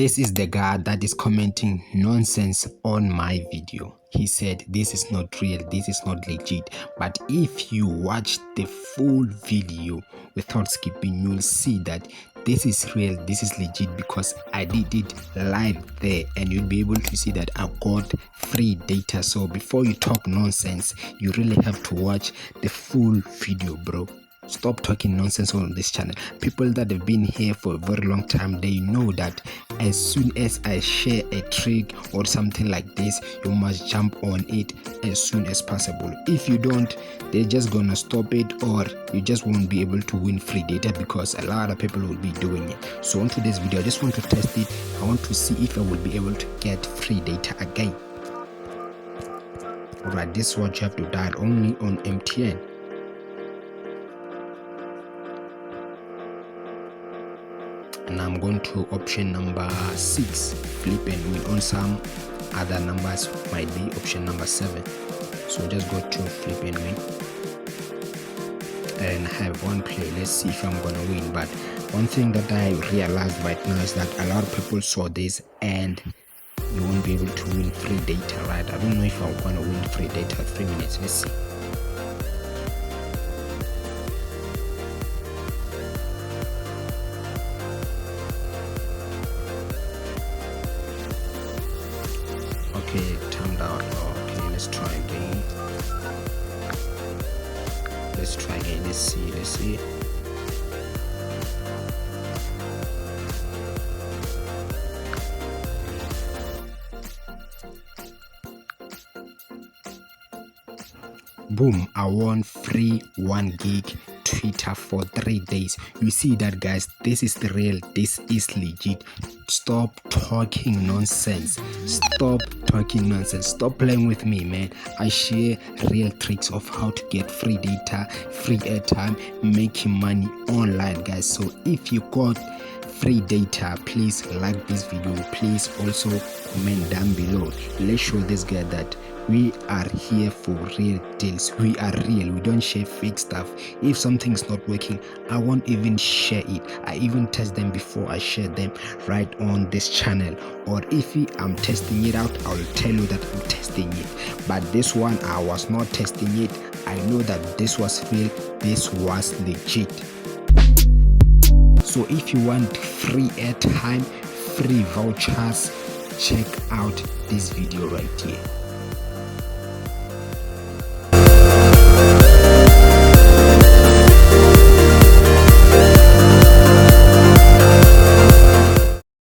This is the guy that is commenting nonsense on my video. He said this is not real, this is not legit. But if you watch the full video without skipping, you'll see that this is real, this is legit, because I did it live there, and you'll be able to see that I got free data. So before you talk nonsense, you really have to watch the full video, bro. Stop talking nonsense on this channel. People that have been here for a very long time, they know that as soon as I share a trick or something like this, you must jump on it as soon as possible. If you don't, they're just gonna stop it, or you just won't be able to win free data, because a lot of people will be doing it. So on today's video, I just want to test it. I want to see if I will be able to get free data again. Alright, this is what you have to dial only on MTN. And I'm going to option number 6, flip and win. On some other numbers might be option number 7. So just go to flip and win, and I have one play. Let's see if I'm gonna win. But one thing that I realized right now is that a lot of people saw this and you won't be able to win free data, right? I don't know if I'm gonna win free data 3 minutes. Let's see. Okay, timed out. Okay, let's try again. Let's try again. Let's see. Boom, I won free 1 gig Twitter for 3 days. You see that, guys? This is the real, this is legit. Stop talking nonsense. Stop talking nonsense. Stop playing with me, man. I share real tricks of how to get free data, free airtime, making money online, guys. So if you got free data, please like this video. Please also comment down below. Let's show this guy that we are here for real deals. We are real. We don't share fake stuff. If something's not working, I won't even share it. I even test them before I share them right on this channel. Or if I'm testing it out, I'll tell you that I'm testing it. But this one, I was not testing it. I know that this was real, this was legit. So if you want free airtime, free vouchers, check out this video right here.